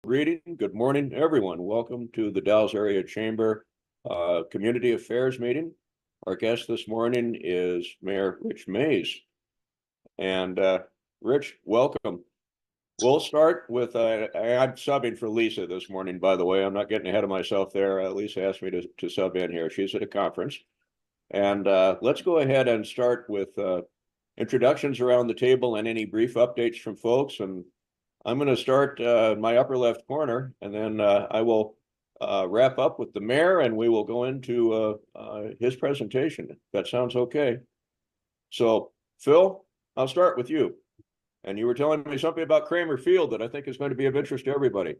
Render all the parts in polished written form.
Reading. Good morning, everyone. Welcome to the Dalles Area Chamber Community Affairs meeting. Our guest this morning is Mayor Rich Mays. And Rich, welcome. We'll start with, I'm subbing for Lisa this morning, by the way. I'm not getting ahead of myself there. Lisa asked me to sub in here. She's at a conference. And let's go ahead and start with introductions around the table and any brief updates from folks. And I'm going to start my upper left corner, and then I will wrap up with the mayor, and we will go into his presentation. If that sounds okay. So, Phil, I'll start with you. And you were telling me something about Kramer Field that I think is going to be of interest to everybody.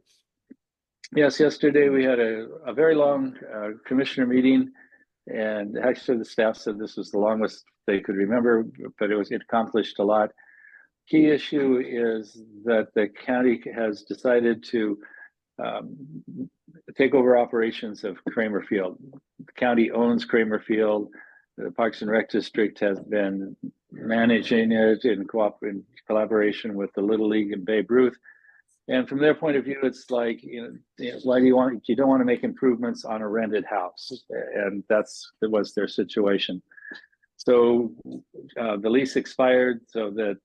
Yes, yesterday we had a very long commissioner meeting, and actually the staff said this was the longest they could remember, but it accomplished a lot. Key issue is that the county has decided to take over operations of Kramer Field. The county owns Kramer Field. The Parks and Rec District has been managing it in collaboration with the Little League and Babe Ruth. And from their point of view, it's like, why do you don't want to make improvements on a rented house? And that was their situation. So the lease expired, so that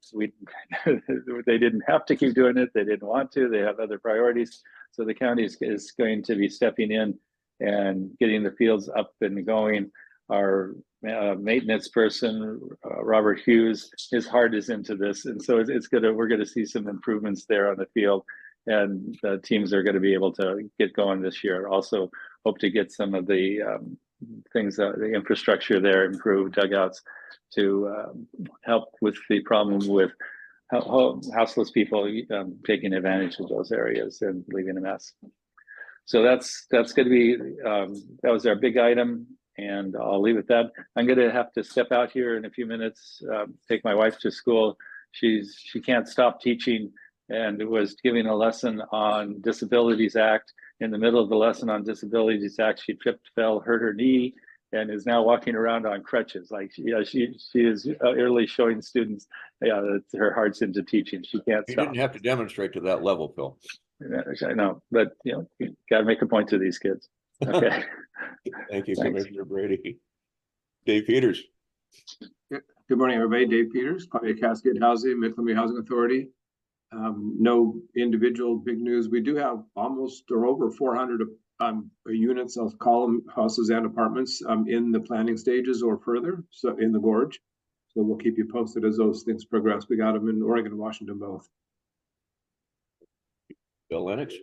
they didn't have to keep doing it. They didn't want to. They have other priorities. So the county is going to be stepping in and getting the fields up and going. Our maintenance person, Robert Hughes, his heart is into this, and so we're going to see some improvements there on the field, and the teams are going to be able to get going this year. Also, hope to get some of the things, the infrastructure there improved, dugouts, to help with the problem with houseless people taking advantage of those areas and leaving a mess. So that's going to be that was our big item, and I'll leave it at that. I'm going to have to step out here in a few minutes, take my wife to school. She can't stop teaching, and was giving a lesson on Disabilities Act. In the middle of the lesson on Disabilities Act, she tripped, fell, hurt her knee, and is now walking around on crutches. Like, she is early showing students that her heart's into teaching. She can't stop. You didn't have to demonstrate to that level, Phil. I know, but you got to make a point to these kids. Okay. Thank you, Commissioner Brady. Dave Peters. Good morning, everybody. Dave Peters, Claudia Cascade Housing, McLean Housing Authority. No individual big news. We do have almost or over 400 units of column houses and apartments in the planning stages or further, so in the gorge. So we'll keep you posted as those things progress. We got them in Oregon and Washington both. Bill Lennox.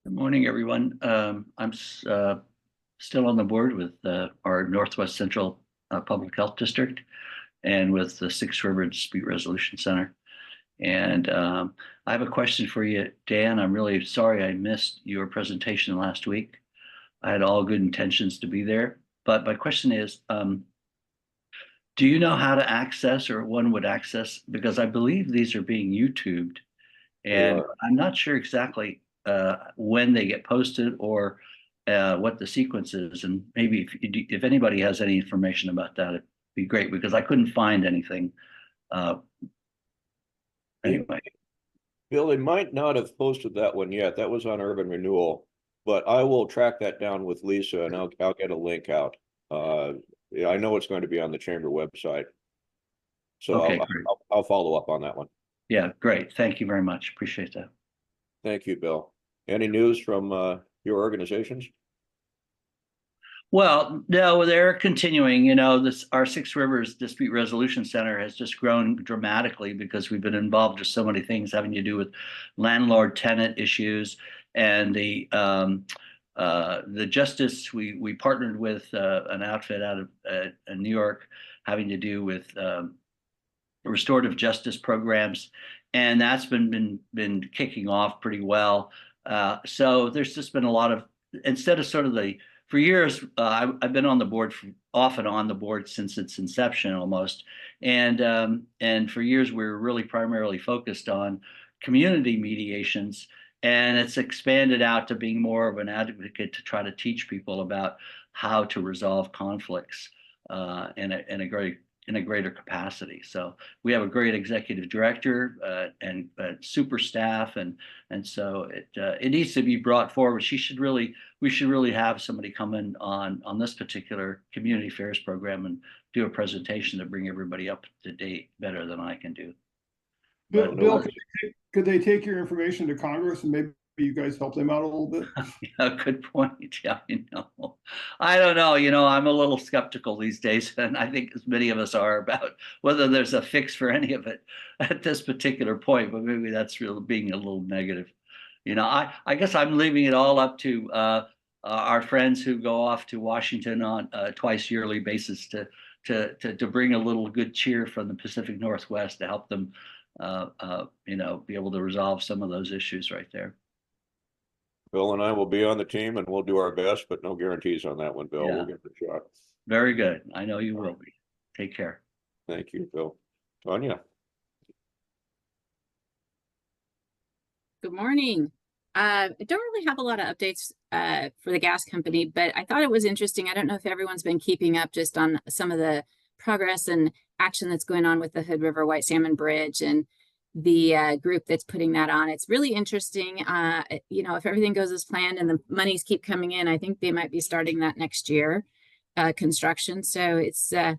Good morning, everyone. I'm still on the board with our Northwest Central Public Health District and with the Six River Dispute Resolution Center. And I have a question for you, Dan. I'm really sorry I missed your presentation last week. I had all good intentions to be there, but my question is, do you know how to access, or one would access, because I believe these are being YouTubed, and I'm not sure exactly when they get posted or what the sequence is, and maybe if anybody has any information about that, it'd be great, because I couldn't find anything. Anyway, Bill, they might not have posted that one yet. That was on Urban Renewal, but I will track that down with Lisa, and I'll get a link out. I know it's going to be on the chamber website, so okay, I'll follow up on that one. Yeah, great. Thank you very much. Appreciate that. Thank you, Bill. Any news from your organizations? Well, no, they're continuing. Our Six Rivers Dispute Resolution Center has just grown dramatically because we've been involved with so many things having to do with landlord-tenant issues, and the justice. We partnered with an outfit out of New York having to do with restorative justice programs, and that's been kicking off pretty well. So there's just been a lot of, instead of sort of for years, I've been on the board, off and on the board since its inception almost. And for years, we were really primarily focused on community mediations, and it's expanded out to being more of an advocate to try to teach people about how to resolve conflicts in a very in a greater capacity. So we have a great executive director and super staff, and so it needs to be brought forward. We should really have somebody come in on this particular community affairs program and do a presentation to bring everybody up to date better than I can do. Bill, But, Bill, could they take your information to Congress and maybe you guys help them out a little bit? Yeah, good point. Yeah, I don't know. I'm a little skeptical these days, and I think as many of us are about whether there's a fix for any of it at this particular point. But maybe that's really being a little negative. I guess I'm leaving it all up to our friends who go off to Washington on a twice yearly basis to bring a little good cheer from the Pacific Northwest to help them, be able to resolve some of those issues right there. Bill and I will be on the team and we'll do our best, but no guarantees on that one, Bill. Yeah. We'll get the shot. Very good. I know you will be. Take care. Thank you, Bill. Tanya. Good morning. I don't really have a lot of updates for the gas company, but I thought it was interesting. I don't know if everyone's been keeping up just on some of the progress and action that's going on with the Hood River White Salmon Bridge and the group that's putting that on. It's really interesting. If everything goes as planned and the monies keep coming in, I think they might be starting that next year, construction. So it's that'll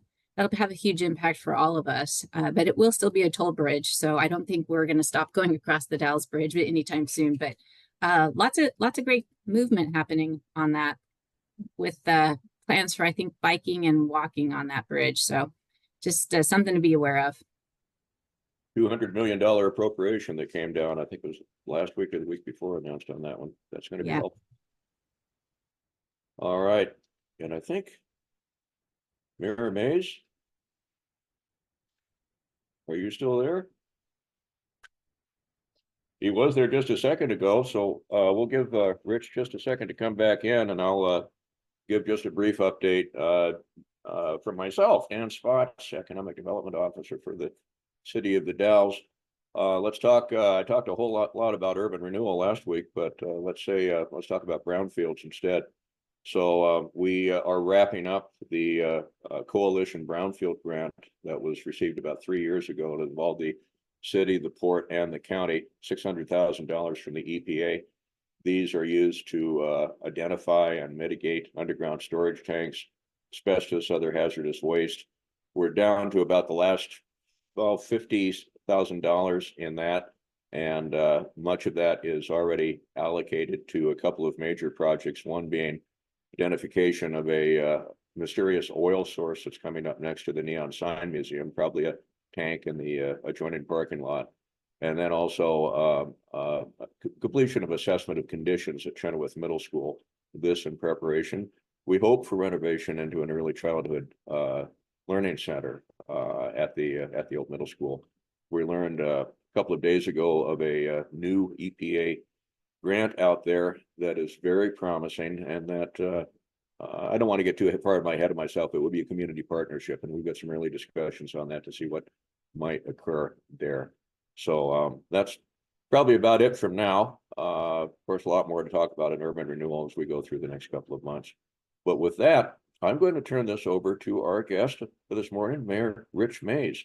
have a huge impact for all of us, but it will still be a toll bridge. So I don't think we're going to stop going across the Dalles Bridge anytime soon, but lots of great movement happening on that with plans for, I think, biking and walking on that bridge. So just something to be aware of. $200 million appropriation that came down, I think it was last week or the week before, announced on that one. That's going to be helpful. All right. And I think Mayor Mays, are you still there? He was there just a second ago, so we'll give Rich just a second to come back in, and I'll give just a brief update from myself, Dan Spotts, Economic Development Officer for the City of the Dalles. Let's talk. I talked a whole lot about urban renewal last week, but let's talk about brownfields instead. So we are wrapping up the coalition brownfield grant that was received about 3 years ago. It involved the city, the port, and the county. $600,000 from the EPA. These are used to identify and mitigate underground storage tanks, asbestos, other hazardous waste. We're down to about the last $50,000 in that, and much of that is already allocated to a couple of major projects, one being identification of a mysterious oil source that's coming up next to the Neon Sign Museum, probably a tank in the adjoining parking lot, and then also completion of assessment of conditions at Chenoweth Middle School. This in preparation. We hope for renovation into an early childhood learning center at the old middle school. We learned a couple of days ago of a new EPA grant out there that is very promising, and that I don't want to get too far in my head of myself. It would be a community partnership, and we've got some early discussions on that to see what might occur there. So that's probably about it from now. Of course, a lot more to talk about in urban renewal as we go through the next couple of months. But with that, I'm going to turn this over to our guest for this morning, Mayor Rich Mays.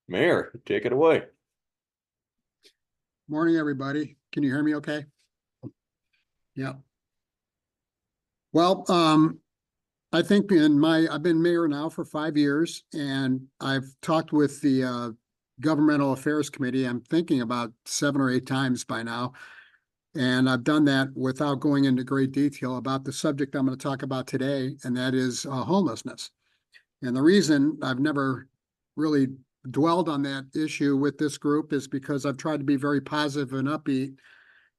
Mayor, take it away. Morning, everybody. Can you hear me okay? Yeah. Well, I think I've been mayor now for 5 years, and I've talked with the Governmental Affairs Committee, I'm thinking about 7 or 8 times by now. And I've done that without going into great detail about the subject I'm going to talk about today, and that is homelessness. And the reason I've never really dwelled on that issue with this group is because I've tried to be very positive and upbeat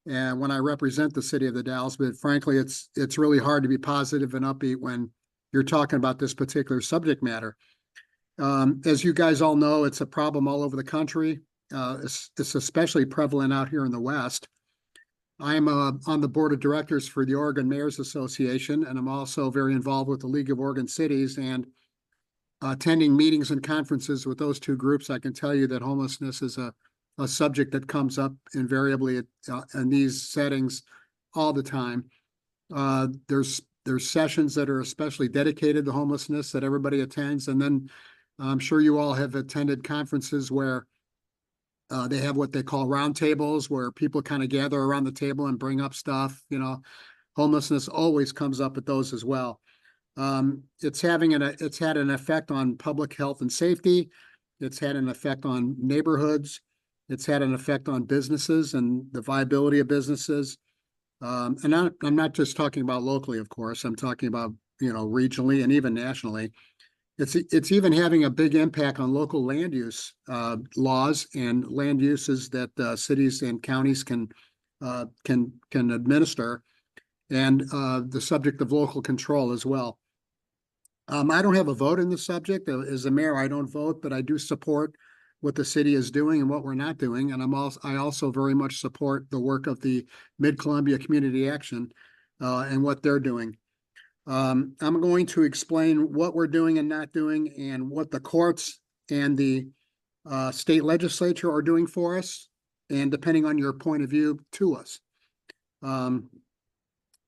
and when I represent the city of the Dalles, but frankly, it's really hard to be positive and upbeat when you're talking about this particular subject matter. As you guys all know, it's a problem all over the country. It's especially prevalent out here in the West. I'm on the board of directors for the Oregon Mayors Association, and I'm also very involved with the League of Oregon Cities, and attending meetings and conferences with those two groups. I can tell you that homelessness is a subject that comes up invariably in these settings all the time. There's sessions that are especially dedicated to homelessness that everybody attends, and then I'm sure you all have attended conferences where they have what they call roundtables, where people kind of gather around the table and bring up stuff. You know, homelessness always comes up at those as well. It's had an effect on public health and safety. It's had an effect on neighborhoods. It's had an effect on businesses and the viability of businesses. And I'm not just talking about locally, of course. I'm talking about, you know, regionally and even nationally. It's even having a big impact on local land use laws and land uses that cities and counties can administer, and the subject of local control as well. I don't have a vote in the subject. As a mayor, I don't vote, but I do support what the city is doing and what we're not doing. And I also very much support the work of the Mid-Columbia Community Action and what they're doing. I'm going to explain what we're doing and not doing, and what the courts and the state legislature are doing for us, and depending on your point of view, to us. I'm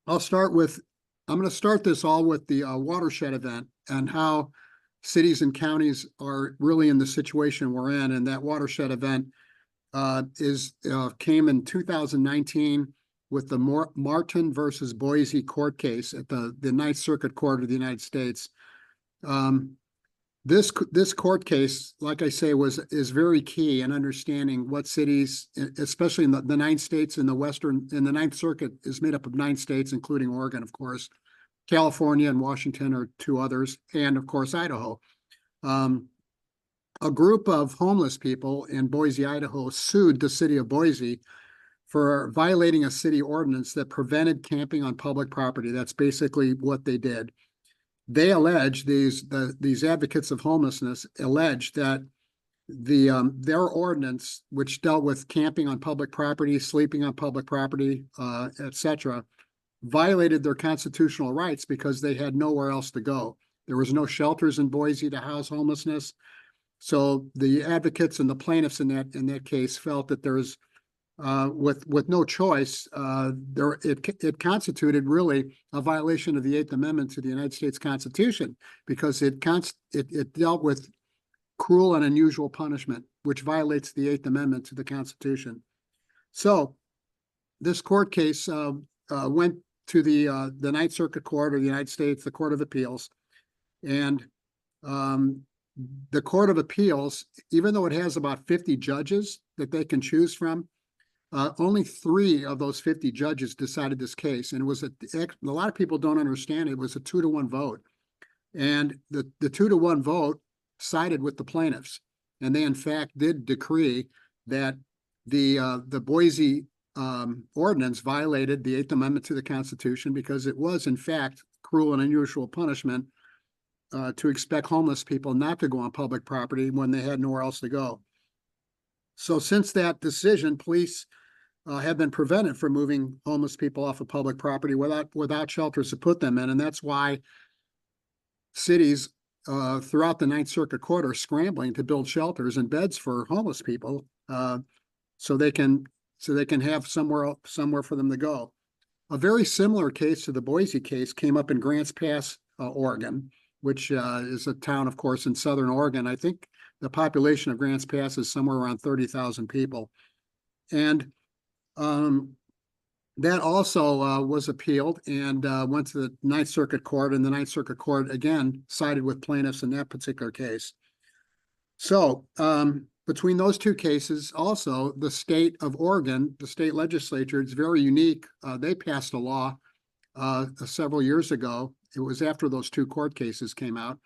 going to start this all with the watershed event and how cities and counties are really in the situation we're in. And that watershed event came in 2019 with the Martin versus Boise court case at the Ninth Circuit Court of the United States. This court case, like I say, is very key in understanding what cities, especially in the 9 states in the Ninth Circuit is made up of 9 states, including Oregon, of course. California and Washington are 2 others, and of course, Idaho. A group of homeless people in Boise, Idaho sued the city of Boise for violating a city ordinance that prevented camping on public property. That's basically what they did. They allege, these advocates of homelessness allege that their ordinance, which dealt with camping on public property, sleeping on public property, etc., violated their constitutional rights because they had nowhere else to go. There was no shelters in Boise to house homelessness. So the advocates and the plaintiffs in that case felt that there's with no choice, it constituted really a violation of the 8th Amendment to the United States Constitution, because it dealt with cruel and unusual punishment, which violates the 8th Amendment to the Constitution. So this court case went to the Ninth Circuit Court of the United States, the Court of Appeals, and the Court of Appeals, even though it has about 50 judges that they can choose from, only 3 of those 50 judges decided this case. And it was a lot of people don't understand it was a 2-to-1 vote. And the 2-to-1 vote sided with the plaintiffs. And they in fact did decree that the Boise ordinance violated the 8th Amendment to the Constitution, because it was in fact cruel and unusual punishment to expect homeless people not to go on public property when they had nowhere else to go. So since that decision, police have been prevented from moving homeless people off of public property without shelters to put them in. And that's why cities throughout the Ninth Circuit Court are scrambling to build shelters and beds for homeless people so they can have somewhere for them to go. A very similar case to the Boise case came up in Grants Pass, Oregon, which is a town, of course, in southern Oregon. I think the population of Grants Pass is somewhere around 30,000 people. And that also was appealed and went to the Ninth Circuit Court, and the Ninth Circuit Court again sided with plaintiffs in that particular case. So between those 2 cases, also the state of Oregon, the state legislature, it's very unique. They passed a law several years ago. It was after those 2 court cases came out.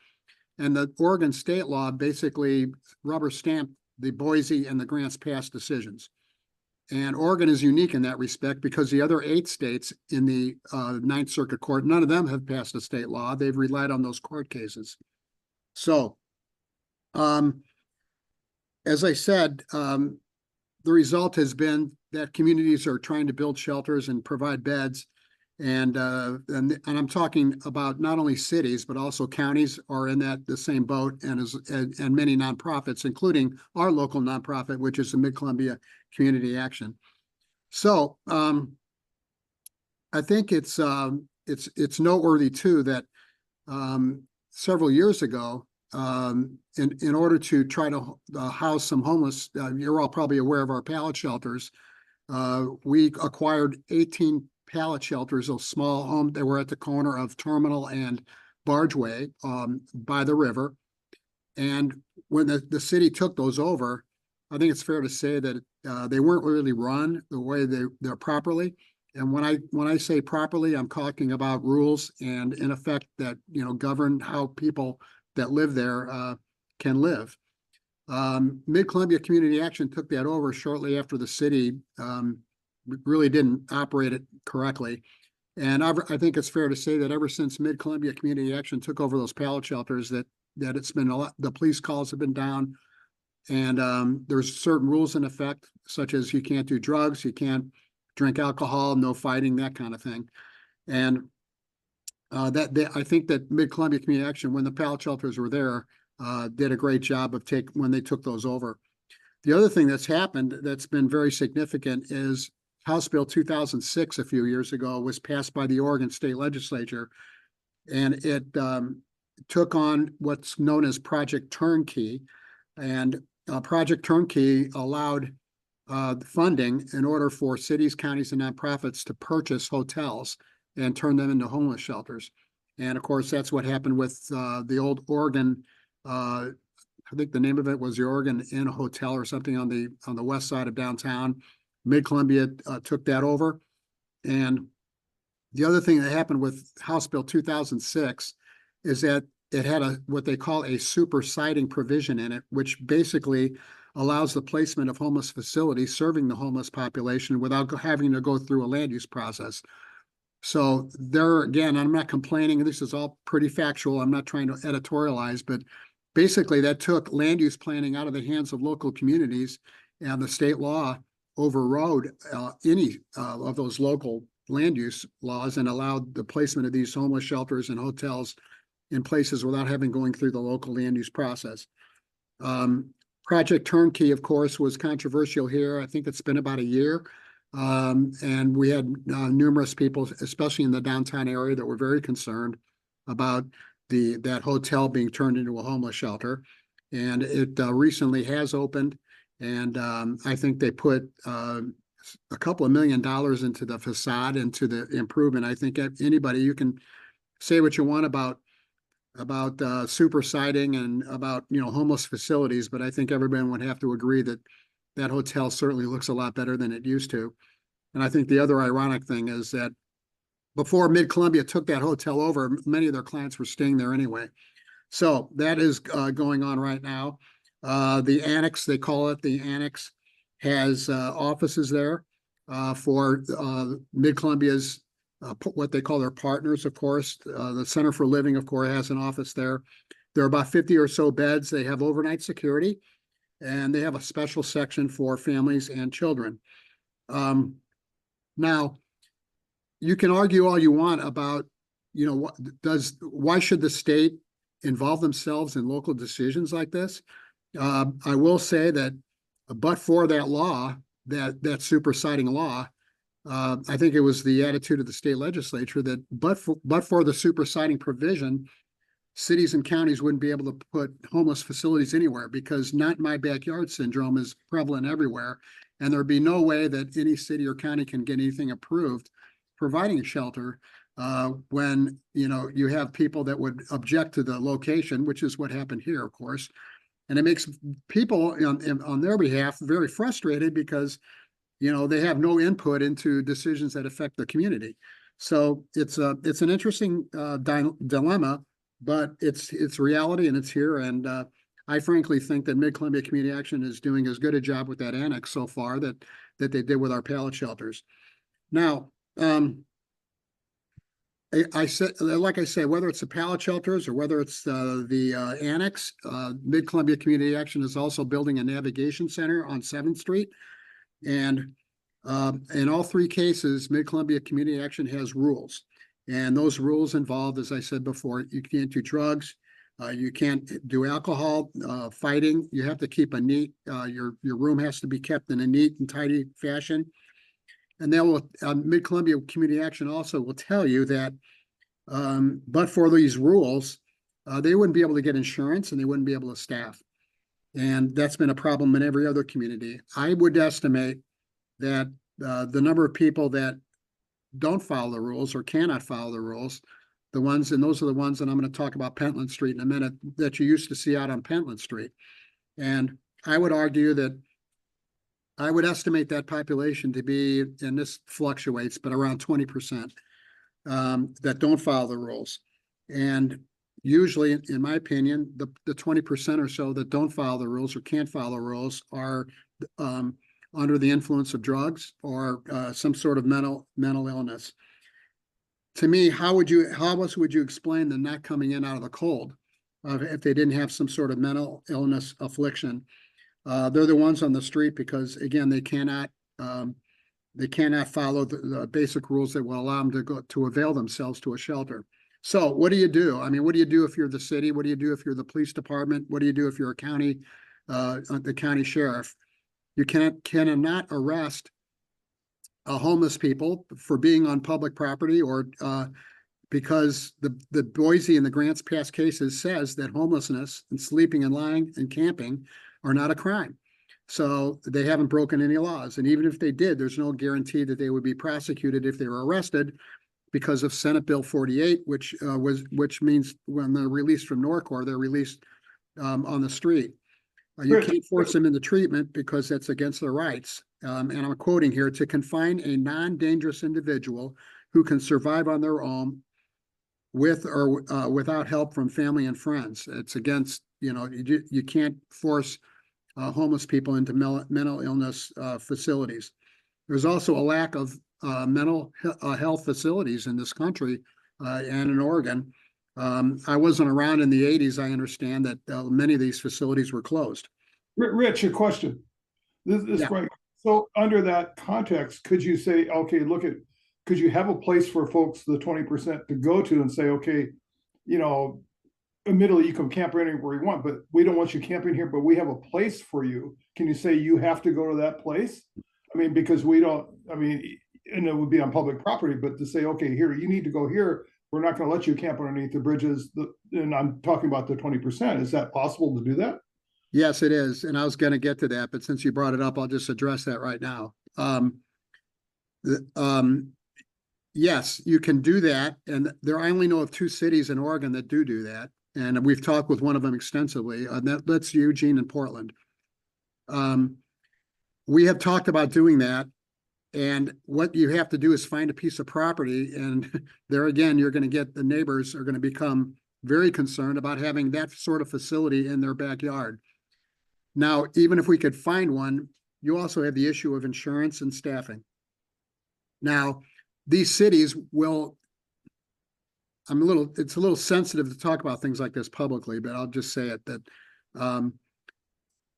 And the Oregon state law basically rubber stamped the Boise and the Grants Pass decisions. And Oregon is unique in that respect because the other 8 states in the Ninth Circuit Court, none of them have passed a state law. They've relied on those court cases. So, as I said, the result has been that communities are trying to build shelters and provide beds. And I'm talking about not only cities, but also counties are in the same boat, and many nonprofits, including our local nonprofit, which is the Mid-Columbia Community Action. So I think it's noteworthy too that several years ago, in order to try to house some homeless, you're all probably aware of our pallet shelters. We acquired 18 pallet shelters, a small home. They were at the corner of Terminal and Bargeway by the river. And when the city took those over, I think it's fair to say that they weren't really run the way they're properly. And when I say properly, I'm talking about rules and in effect that, govern how people that live there can live. Mid-Columbia Community Action took that over shortly after the city really didn't operate it correctly. And I think it's fair to say that ever since Mid-Columbia Community Action took over those pallet shelters, that it's been a lot, the police calls have been down. And there's certain rules in effect, such as you can't do drugs, you can't drink alcohol, no fighting, that kind of thing. And I think that Mid-Columbia Community Action, when the pallet shelters were there, did a great job of when they took those over. The other thing that's happened that's been very significant is House Bill 2006 a few years ago was passed by the Oregon State Legislature, and it took on what's known as Project Turnkey. And Project Turnkey allowed funding in order for cities, counties, and nonprofits to purchase hotels and turn them into homeless shelters. And of course, that's what happened with the old Oregon, I think the name of it was the Oregon Inn Hotel or something on the west side of downtown. Mid-Columbia took that over. And the other thing that happened with House Bill 2006 is that it had what they call a super siding provision in it, which basically allows the placement of homeless facilities serving the homeless population without having to go through a land use process. So there again, I'm not complaining. This is all pretty factual. I'm not trying to editorialize, but basically that took land use planning out of the hands of local communities, and the state law overrode any of those local land use laws and allowed the placement of these homeless shelters and hotels in places without going through the local land use process. Project Turnkey, of course, was controversial here. I think it's been about a year. And we had numerous people, especially in the downtown area, that were very concerned about that hotel being turned into a homeless shelter. And it recently has opened. And I think they put a couple of $1 million into the facade, into the improvement. I think anybody, you can say what you want about super siding and about, homeless facilities, but I think everyone would have to agree that that hotel certainly looks a lot better than it used to. And I think the other ironic thing is that before Mid-Columbia took that hotel over, many of their clients were staying there anyway. So that is going on right now. The annex, they call it, the annex has offices there for Mid-Columbia's what they call their partners, of course. The Center for Living, of course, has an office there. There are about 50 or so beds. They have overnight security, and they have a special section for families and children. Now, you can argue all you want about, why should the state involve themselves in local decisions like this? I will say that, but for that law, that super siding law, I think it was the attitude of the state legislature that, but for the super siding provision, cities and counties wouldn't be able to put homeless facilities anywhere, because not in my backyard syndrome is prevalent everywhere. And there'd be no way that any city or county can get anything approved providing a shelter when, you have people that would object to the location, which is what happened here, of course. And it makes people on their behalf very frustrated because, they have no input into decisions that affect the community. So it's an interesting dilemma, but it's reality and it's here. And I frankly think that Mid-Columbia Community Action is doing as good a job with that annex so far that they did with our pallet shelters. Now, I said, like I say, whether it's the pallet shelters or whether it's the annex, Mid-Columbia Community Action is also building a navigation center on 7th Street. And in all three cases, Mid-Columbia Community Action has rules. And those rules involve, as I said before, you can't do drugs, you can't do alcohol, fighting. You have to keep a neat, your room has to be kept in a neat and tidy fashion. And then Mid-Columbia Community Action also will tell you that, but for these rules, they wouldn't be able to get insurance and they wouldn't be able to staff. And that's been a problem in every other community. I would estimate that the number of people that don't follow the rules or cannot follow the rules, and those are the ones that I'm going to talk about Pentland Street in a minute, that you used to see out on Pentland Street. And I would argue that I would estimate that population to be, and this fluctuates, but around 20% that don't follow the rules. And usually, in my opinion, the 20% or so that don't follow the rules or can't follow the rules are under the influence of drugs or some sort of mental illness. To me, how else would you explain them not coming in out of the cold if they didn't have some sort of mental illness affliction? They're the ones on the street because, again, they cannot follow the basic rules that will allow them to avail themselves to a shelter. So what do you do? I mean, what do you do if you're the city? What do you do if you're the police department? What do you do if you're a county, the county sheriff? You cannot arrest homeless people for being on public property or because the Boise and the Grants Pass cases says that homelessness and sleeping and lying and camping are not a crime. So they haven't broken any laws. And even if they did, there's no guarantee that they would be prosecuted if they were arrested because of Senate Bill 48, which means when they're released from Norcor, they're released on the street. You can't force them into treatment because that's against their rights. And I'm quoting here, to confine a non-dangerous individual who can survive on their own with or without help from family and friends. It's against, you can't force homeless people into mental illness facilities. There's also a lack of mental health facilities in this country and in Oregon. I wasn't around in the 80s. I understand that many of these facilities were closed. Rich, a question. This right. So under that context, could you say, okay, could you have a place for folks, the 20% to go to and say, okay, admittedly, you can camp anywhere you want, but we don't want you camping here, but we have a place for you. Can you say you have to go to that place? I mean, because and it would be on public property, but to say, okay, here, you need to go here. We're not going to let you camp underneath the bridges. And I'm talking about the 20%. Is that possible to do that? Yes, it is. And I was going to get to that, but since you brought it up, I'll just address that right now. Yes, you can do that. And I only know of 2 cities in Oregon that do that. And we've talked with one of them extensively. That's Eugene and Portland. We have talked about doing that. And what you have to do is find a piece of property. And there again, you're going to get the neighbors are going to become very concerned about having that sort of facility in their backyard. Now, even if we could find one, you also have the issue of insurance and staffing. Now, these cities will, it's a little sensitive to talk about things like this publicly, but I'll just say it that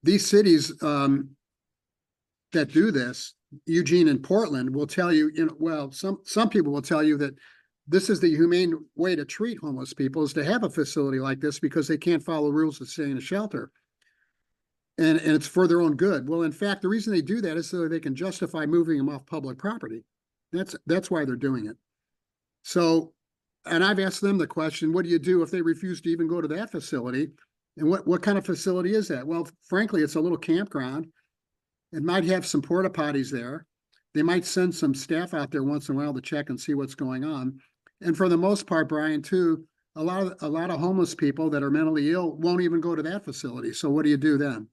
these cities that do this, Eugene and Portland, will tell you, some people will tell you that this is the humane way to treat homeless people is to have a facility like this because they can't follow rules to stay in a shelter. And it's for their own good. Well, in fact, the reason they do that is so that they can justify moving them off public property. That's why they're doing it. So, and I've asked them the question, what do you do if they refuse to even go to that facility? And what kind of facility is that? Well, frankly, it's a little campground. It might have some porta potties there. They might send some staff out there once in a while to check and see what's going on. And for the most part, Brian, too, a lot of homeless people that are mentally ill won't even go to that facility. So what do you do then?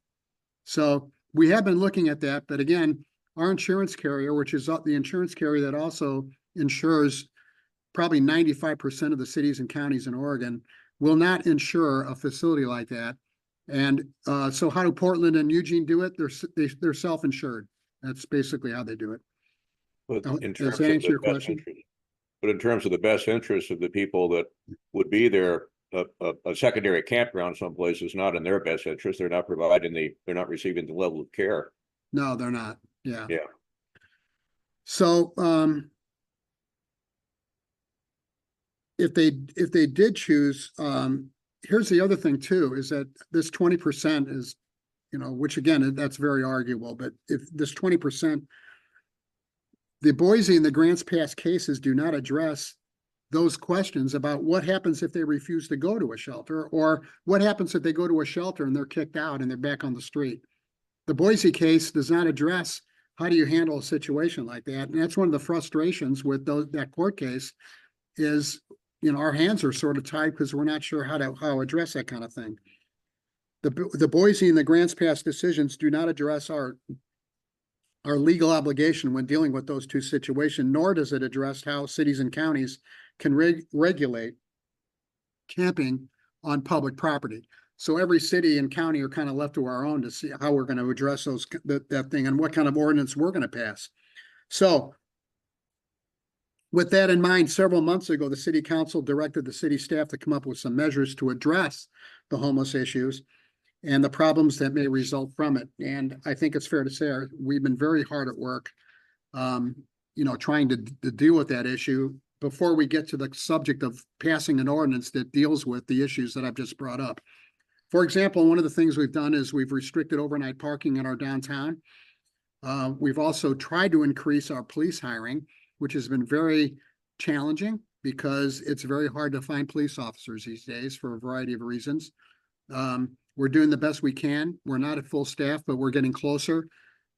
So we have been looking at that, but again, our insurance carrier, which is the insurance carrier that also insures probably 95% of the cities and counties in Oregon, will not insure a facility like that. And so how do Portland and Eugene do it? They're self-insured. That's basically how they do it. But in Does terms that of answer the your best question? interest, but in terms of the best interest of the people that would be there, a secondary campground someplace is not in their best interest. They're not receiving the level of care. No, they're not. Yeah. Yeah. So if they did choose, here's the other thing too, is that this 20% is, which again, that's very arguable, but if this 20%, the Boise and the Grants Pass cases do not address those questions about what happens if they refuse to go to a shelter, or what happens if they go to a shelter and they're kicked out and they're back on the street. The Boise case does not address how do you handle a situation like that. And that's one of the frustrations with that court case is, our hands are sort of tied because we're not sure how to address that kind of thing. The Boise and the Grants Pass decisions do not address our legal obligation when dealing with those two situations, nor does it address how cities and counties can regulate camping on public property. So every city and county are kind of left to our own to see how we're going to address that thing and what kind of ordinance we're going to pass. So with that in mind, several months ago, the city council directed the city staff to come up with some measures to address the homeless issues and the problems that may result from it. And I think it's fair to say we've been very hard at work, trying to deal with that issue before we get to the subject of passing an ordinance that deals with the issues that I've just brought up. For example, one of the things we've done is we've restricted overnight parking in our downtown. We've also tried to increase our police hiring, which has been very challenging because it's very hard to find police officers these days for a variety of reasons. We're doing the best we can. We're not at full staff, but we're getting closer.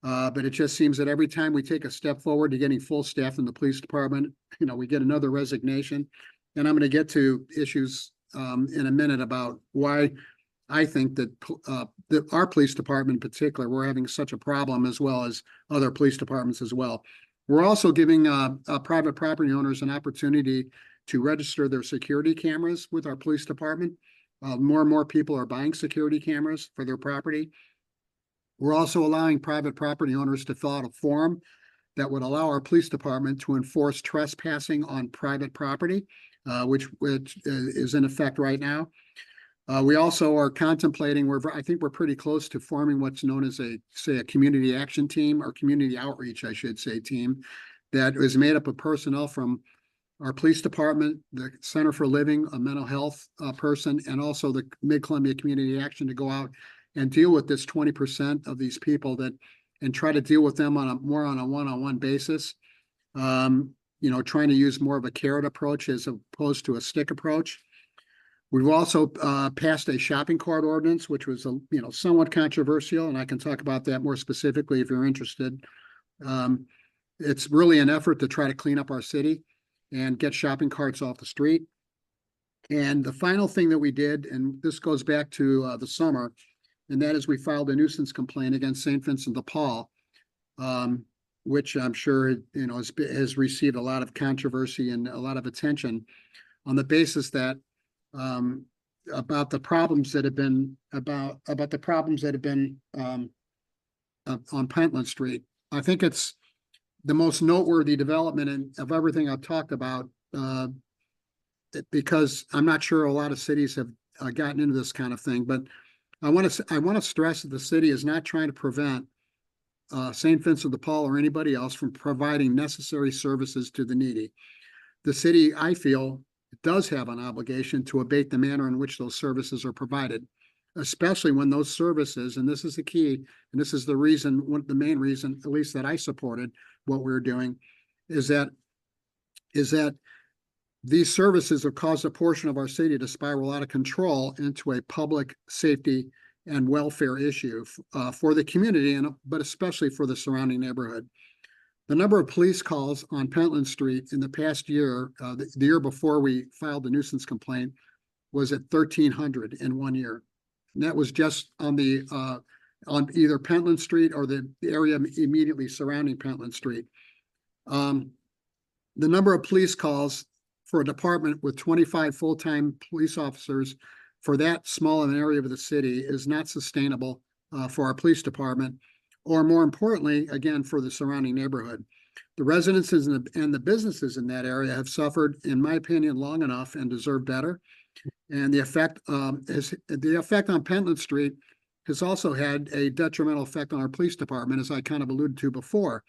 But it just seems that every time we take a step forward to getting full staff in the police department, we get another resignation. And I'm going to get to issues in a minute about why I think that our police department in particular, we're having such a problem, as well as other police departments as well. We're also giving private property owners an opportunity to register their security cameras with our police department. More and more people are buying security cameras for their property. We're also allowing private property owners to fill out a form that would allow our police department to enforce trespassing on private property, which is in effect right now. We also are contemplating, I think we're pretty close to forming what's known as a community action team, or community outreach, I should say, team, that is made up of personnel from our police department, the Center for Living, a mental health person, and also the Mid-Columbia Community Action to go out and deal with this 20% of these people and try to deal with them more on a one-on-one basis. Trying to use more of a carrot approach as opposed to a stick approach. We've also passed a shopping cart ordinance, which was somewhat controversial, and I can talk about that more specifically if you're interested. It's really an effort to try to clean up our city and get shopping carts off the street. And the final thing that we did, and this goes back to the summer, and that is we filed a nuisance complaint against St. Vincent de Paul, which I'm sure has received a lot of controversy and a lot of attention on the basis that about the problems that have been on Pentland Street. I think it's the most noteworthy development of everything I've talked about, because I'm not sure a lot of cities have gotten into this kind of thing, but I want to stress that the city is not trying to prevent St. Vincent de Paul or anybody else from providing necessary services to the needy. The city, I feel, does have an obligation to abate the manner in which those services are provided, especially when those services, and this is the key, and this is the main reason, at least that I supported what we're doing, is that these services have caused a portion of our city to spiral out of control into a public safety and welfare issue for the community, but especially for the surrounding neighborhood. The number of police calls on Pentland Street in the past year, the year before we filed the nuisance complaint, was at 1,300 in 1 year. And that was just on either Pentland Street or the area immediately surrounding Pentland Street. The number of police calls for a department with 25 full-time police officers for that small an area of the city is not sustainable for our police department, or more importantly, again, for the surrounding neighborhood. The residences and the businesses in that area have suffered, in my opinion, long enough and deserve better. And the effect on Pentland Street has also had a detrimental effect on our police department, as I kind of alluded to before.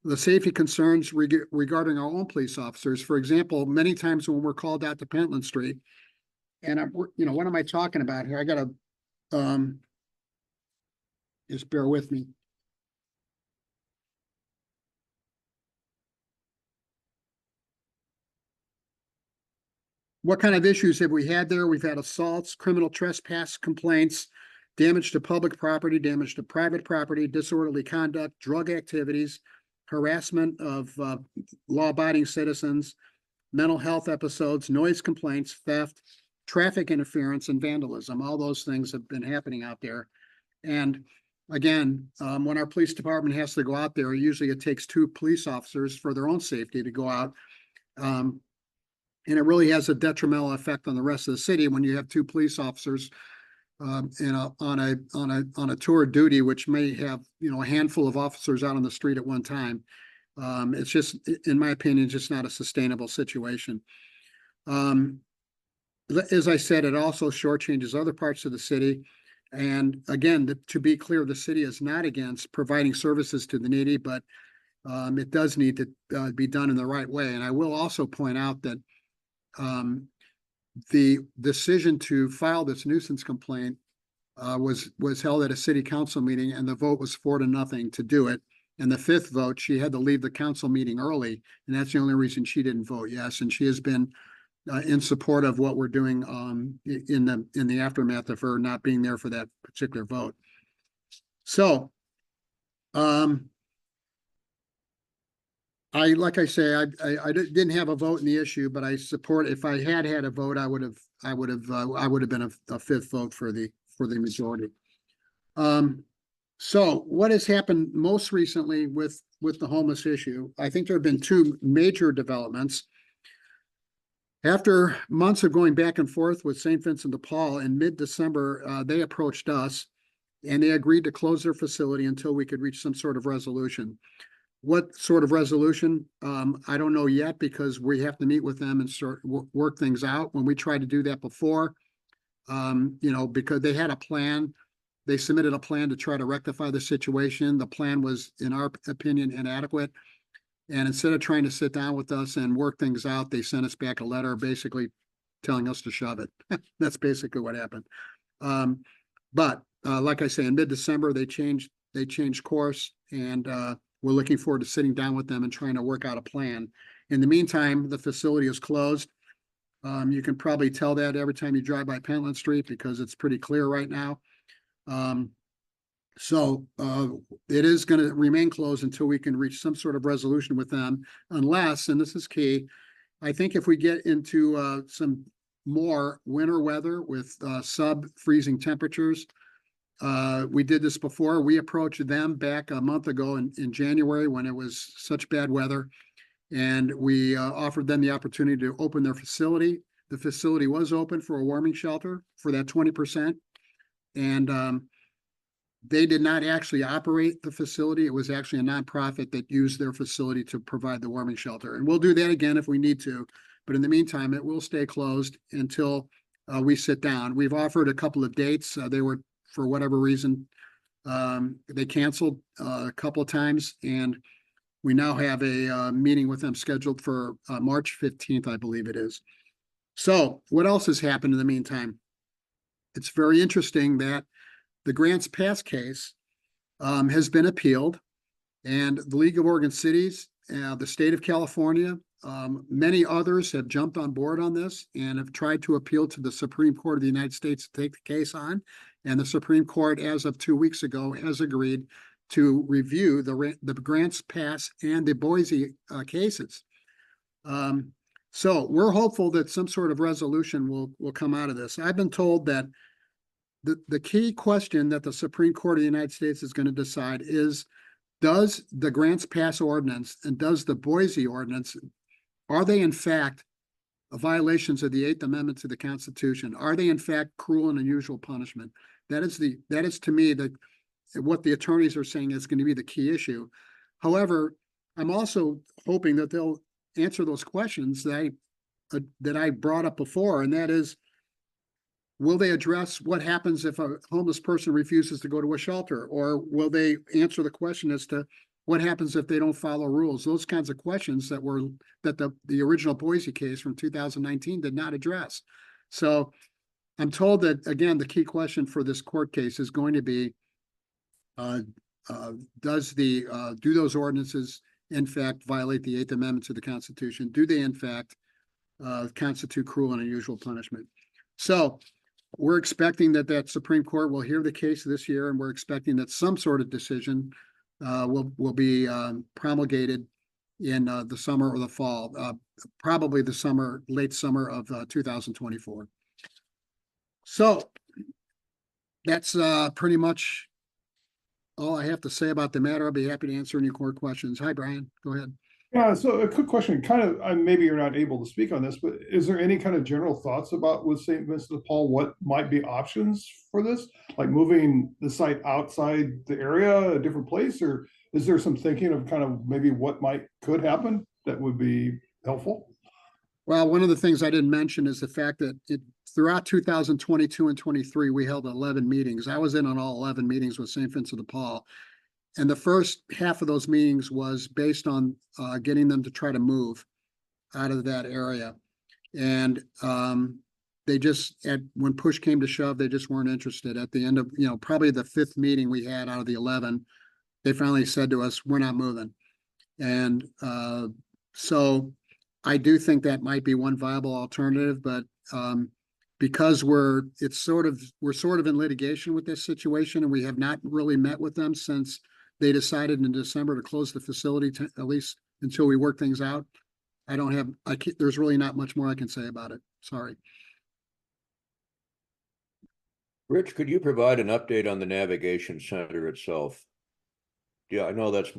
The safety concerns regarding our own police officers, for example, many times when we're called out to Pentland Street, and what am I talking about here? I gotta just bear with me. what kind of issues have we had there? We've had assaults, criminal trespass complaints, damage to public property, damage to private property, disorderly conduct, drug activities, harassment of law-abiding citizens, mental health episodes, noise complaints, theft, traffic interference, and vandalism. All those things have been happening out there. And again, when our police department has to go out there, usually it takes 2 police officers for their own safety to go out. And it really has a detrimental effect on the rest of the city when you have 2 police officers on a tour of duty, which may have, a handful of officers out on the street at one time. It's just, in my opinion, just not a sustainable situation. As I said, it also shortchanges other parts of the city. And again, to be clear, the city is not against providing services to the needy, but it does need to be done in the right way. And I will also point out that the decision to file this nuisance complaint was held at a city council meeting, and the vote was 4-0 to do it. And the 5th vote, she had to leave the council meeting early, and that's the only reason she didn't vote yes. And she has been in support of what we're doing in the aftermath of her not being there for that particular vote. So, like I say, I didn't have a vote in the issue, but I support. If I had a vote, I would have been a 5th vote for the majority. So what has happened most recently with the homeless issue? I think there have been 2 major developments. After months of going back and forth with St. Vincent de Paul, in mid-December, they approached us and they agreed to close their facility until we could reach some sort of resolution. What sort of resolution? I don't know yet, because we have to meet with them and work things out. When we tried to do that before, because they had a plan, they submitted a plan to try to rectify the situation. The plan was, in our opinion, inadequate. And instead of trying to sit down with us and work things out, they sent us back a letter basically telling us to shove it. That's basically what happened. But like I say, in mid-December, they changed course, and we're looking forward to sitting down with them and trying to work out a plan. In the meantime, the facility is closed. You can probably tell that every time you drive by Pentland Street, because it's pretty clear right now. So it is going to remain closed until we can reach some sort of resolution with them, unless, and this is key, I think if we get into some more winter weather with sub-freezing temperatures. We did this before. We approached them back a month ago in January when it was such bad weather, and we offered them the opportunity to open their facility. The facility was open for a warming shelter for that 20%, and they did not actually operate the facility. It was actually a nonprofit that used their facility to provide the warming shelter. And we'll do that again if we need to. But in the meantime, it will stay closed until we sit down. We've offered a couple of dates. They were, for whatever reason, they canceled a couple of times. And we now have a meeting with them scheduled for March 15th, I believe it is. So what else has happened in the meantime? It's very interesting that the Grants Pass case has been appealed, and the League of Oregon Cities, the state of California, many others have jumped on board on this and have tried to appeal to the Supreme Court of the United States to take the case on. And the Supreme Court, as of 2 weeks ago, has agreed to review the Grants Pass and the Boise cases. So we're hopeful that some sort of resolution will come out of this. I've been told that the key question that the Supreme Court of the United States is going to decide is, does the Grants Pass ordinance and does the Boise ordinance, are they in fact violations of the 8th Amendment to the Constitution? Are they in fact cruel and unusual punishment? That is to me what the attorneys are saying is going to be the key issue. However, I'm also hoping that they'll answer those questions that I brought up before, and that is, will they address what happens if a homeless person refuses to go to a shelter? Or will they answer the question as to what happens if they don't follow rules? Those kinds of questions that the original Boise case from 2019 did not address. So I'm told that, again, the key question for this court case is going to be, do those ordinances in fact violate the 8th Amendment to the Constitution? Do they in fact constitute cruel and unusual punishment. So we're expecting that Supreme Court will hear the case this year, and we're expecting that some sort of decision will be promulgated in the summer or the fall, probably the summer, late summer of 2024. So that's pretty much all I have to say about the matter. I'll be happy to answer any more questions. Hi, Brian. Go ahead. Yeah, so a quick question, kind of, maybe you're not able to speak on this, but is there any kind of general thoughts about with St. Vincent de Paul, what might be options for this? Like moving the site outside the area, a different place, or is there some thinking of kind of maybe what could happen that would be helpful? Well, one of the things I didn't mention is the fact that throughout 2022 and 23, we held 11 meetings. I was in on all 11 meetings with St. Vincent de Paul. And the first half of those meetings was based on getting them to try to move out of that area. And they just, when push came to shove, they just weren't interested. At the end of, probably the 5th meeting we had out of the 11, they finally said to us, we're not moving. And so I do think that might be one viable alternative, but because we're sort of in litigation with this situation, and we have not really met with them since they decided in December to close the facility, at least until we work things out. There's really not much more I can say about it. Sorry. Rich, could you provide an update on the navigation center itself? Yeah, I know that's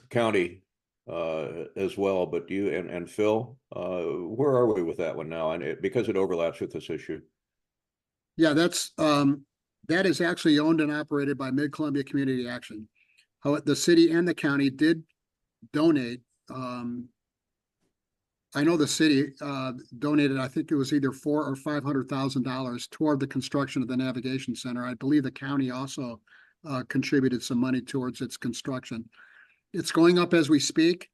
county as well, but do you and Phil, where are we with that one now? And because it overlaps with this issue. Yeah, that is actually owned and operated by Mid-Columbia Community Action. How the city and the county did donate. I know the city donated, I think it was either $400,000 or $500,000 toward the construction of the navigation center. I believe the county also contributed some money towards its construction. It's going up as we speak.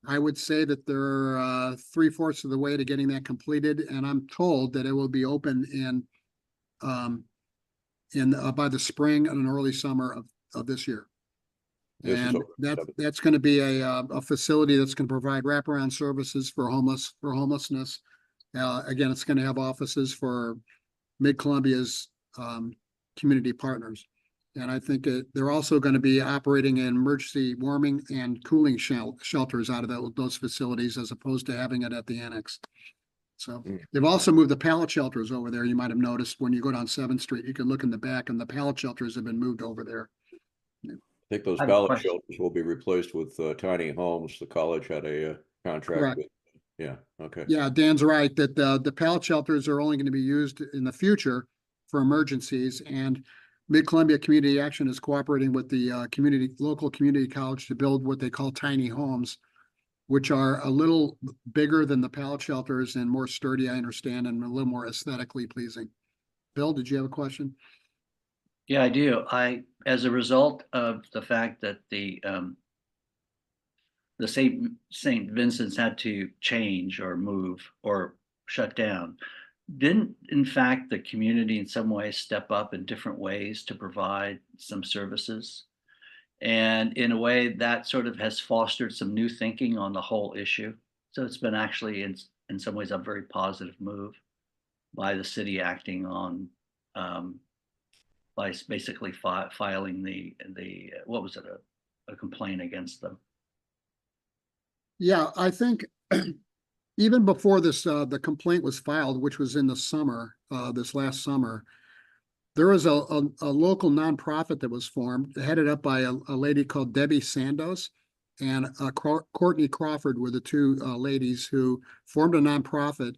I would say that they're 3/4 of the way to getting that completed, and I'm told that it will be open by the spring and an early summer of this year. And that's going to be a facility that's going to provide wraparound services for homelessness. Again, it's going to have offices for Mid-Columbia's community partners. And I think they're also going to be operating in emergency warming and cooling shelters out of those facilities, as opposed to having it at the annex. So they've also moved the pallet shelters over there. You might have noticed when you go down 7th Street, you can look in the back, and the pallet shelters have been moved over there. I think those pallet shelters will be replaced with tiny homes. The college had a contract with. Yeah. Okay. Yeah, Dan's right that the pallet shelters are only going to be used in the future for emergencies, and Mid-Columbia Community Action is cooperating with the local community college to build what they call tiny homes, which are a little bigger than the pallet shelters and more sturdy, I understand, and a little more aesthetically pleasing. Bill, did you have a question? Yeah, I do. As a result of the fact that the St. Vincent's had to change or move or shut down, didn't in fact the community in some ways step up in different ways to provide some services? And in a way that sort of has fostered some new thinking on the whole issue. So it's been actually in some ways a very positive move by the city acting on by basically filing the what was it, a complaint against them. Yeah, I think even before this, the complaint was filed, which was in the summer, this last summer, there was a local nonprofit that was formed, headed up by a lady called Debbie Sandos and Courtney Crawford were the two ladies who formed a nonprofit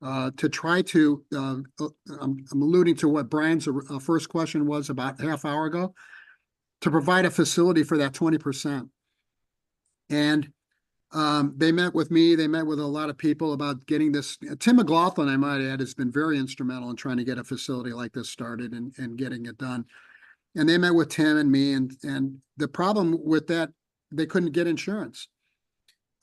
to try to, I'm alluding to what Brian's first question was about half hour ago, to provide a facility for that 20%. And they met with me, they met with a lot of people about getting this. Tim McLaughlin, I might add, has been very instrumental in trying to get a facility like this started and getting it done. And they met with Tim and me, and the problem with that, they couldn't get insurance.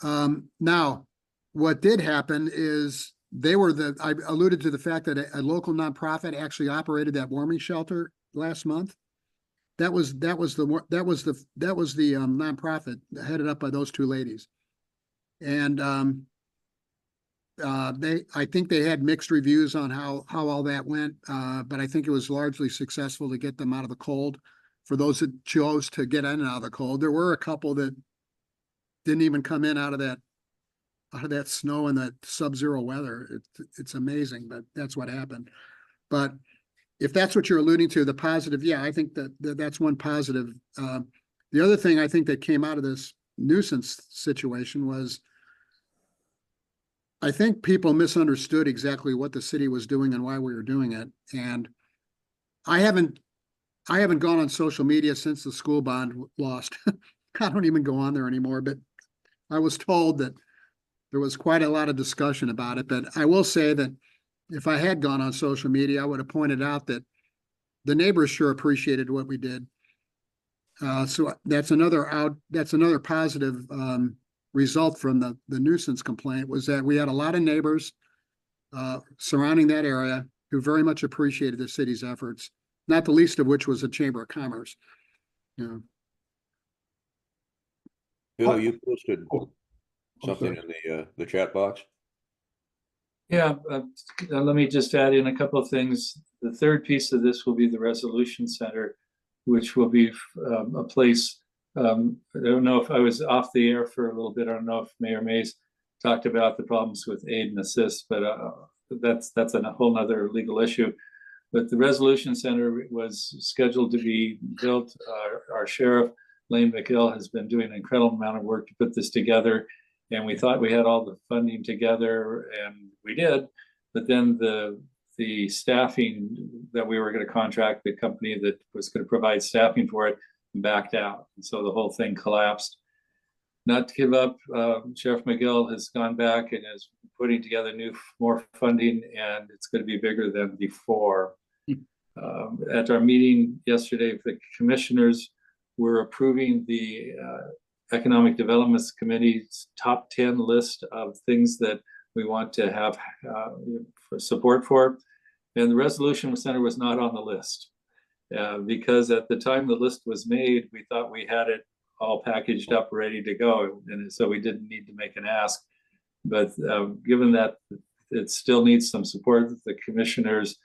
Now, what did happen is I alluded to the fact that a local nonprofit actually operated that warming shelter last month. That was the nonprofit headed up by those two ladies. And I think they had mixed reviews on how all that went, but I think it was largely successful to get them out of the cold. For those that chose to get in and out of the cold, there were a couple that didn't even come in out of that snow and that sub-zero weather. It's amazing, but that's what happened. But if that's what you're alluding to, the positive, yeah, I think that's one positive. The other thing I think that came out of this nuisance situation was, I think people misunderstood exactly what the city was doing and why we were doing it. And I haven't gone on social media since the school bond lost. I don't even go on there anymore, but I was told that there was quite a lot of discussion about it. But I will say that if I had gone on social media, I would have pointed out that the neighbors sure appreciated what we did. So that's another positive result from the nuisance complaint, was that we had a lot of neighbors surrounding that area who very much appreciated the city's efforts, not the least of which was the Chamber of Commerce. Yeah. Bill, you posted Oh, something in the chat box. Yeah, let me just add in a couple of things. The third piece of this will be the Resolution Center, which will be a place. I don't know if I was off the air for a little bit. I don't know if Mayor Mays talked about the problems with aid and assist, but that's a whole nother legal issue. But the Resolution Center was scheduled to be built. Our sheriff, Lane McGill, has been doing an incredible amount of work to put this together. And we thought we had all the funding together, and we did. But then the staffing that we were going to contract, the company that was going to provide staffing for it, backed out. And so the whole thing collapsed. Not to give up, Sheriff McGill has gone back and is putting together more funding, and it's going to be bigger than before. At our meeting yesterday, the commissioners were approving the Economic Development Committee's top 10 list of things that we want to have for support for. And the Resolution Center was not on the list because at the time the list was made, we thought we had it all packaged up, ready to go. And so we didn't need to make an ask. But given that it still needs some support, the commissioners,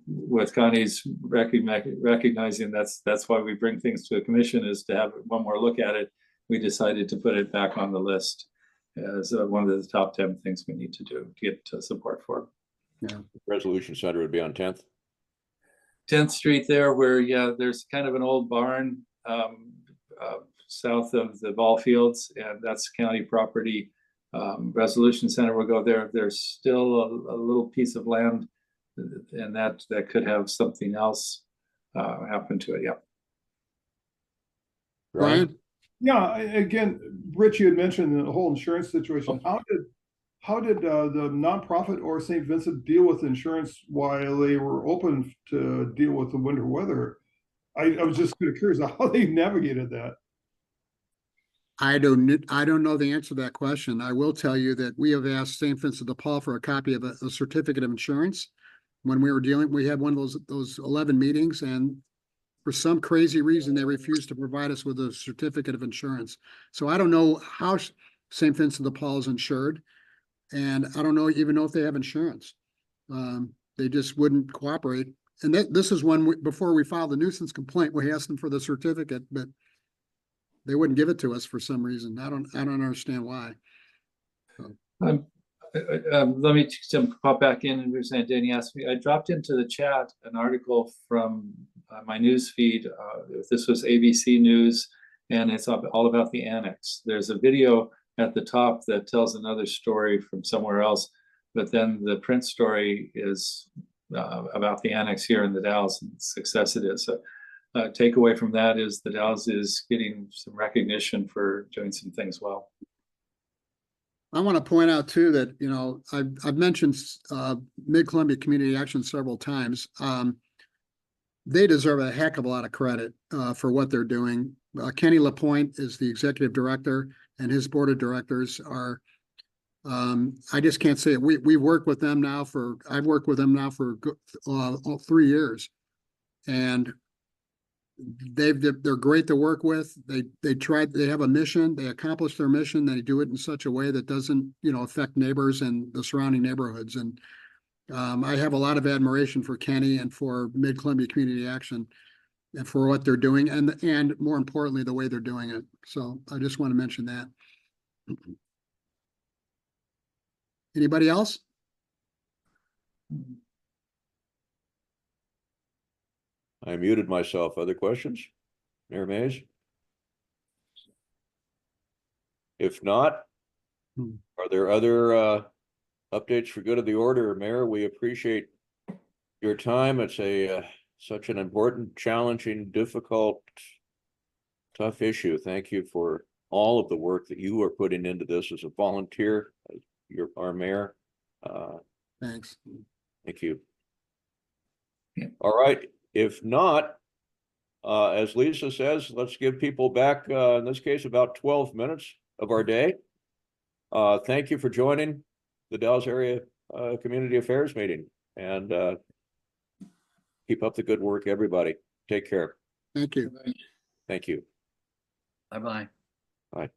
with Connie's recognizing that's why we bring things to a commission, is to have one more look at it. We decided to put it back on the list as one of the top 10 things we need to do to get support for. Yeah. Resolution Center would be on 10th. 10th Street there, where there's kind of an old barn south of the ball fields, and that's county property. Resolution Center will go there. There's still a little piece of land, and that could have something else happen to it. Yeah. Brian? Yeah, again, Rich, you had mentioned the whole insurance situation. How did the nonprofit or St. Vincent deal with insurance while they were open to deal with the winter weather? I was just kind of curious how they navigated that. I don't know the answer to that question. I will tell you that we have asked St. Vincent de Paul for a copy of a certificate of insurance. When we had one of those 11 meetings, and for some crazy reason, they refused to provide us with a certificate of insurance. So I don't know how St. Vincent de Paul is insured, and I don't even know if they have insurance. They just wouldn't cooperate. And this is one before we filed the nuisance complaint, we asked them for the certificate, but they wouldn't give it to us for some reason. I don't understand why. Let me pop back in and understand. Danny asked me. I dropped into the chat an article from my news feed. This was ABC News, and it's all about the annex. There's a video at the top that tells another story from somewhere else, but then the print story is about the annex here in the Dalles and the success it is. So, takeaway from that is the Dalles is getting some recognition for doing some things well. I want to point out too that, I've mentioned Mid-Columbia Community Action several times. They deserve a heck of a lot of credit for what they're doing. Kenny LaPointe is the executive director, and his board of directors are, I just can't say it. I've worked with them now for 3 years. And they're great to work with. They have a mission, they accomplish their mission, they do it in such a way that doesn't, affect neighbors and the surrounding neighborhoods. And I have a lot of admiration for Kenny and for Mid-Columbia Community Action and for what they're doing and more importantly, the way they're doing it. So I just want to mention that. Anybody else? I muted myself. Other questions? Mayor Mays? If not, are there other updates for good of the order? Mayor, we appreciate your time. It's such an important, challenging, difficult, tough issue. Thank you for all of the work that you are putting into this as a volunteer. You're our mayor. Thanks. Thank you. Yeah. All right. If not, as Lisa says, let's give people back, in this case, about 12 minutes of our day. Thank you for joining the Dalles Area Community Affairs meeting, and keep up the good work, everybody. Take care. Thank you. Thank you. Bye-bye. Bye.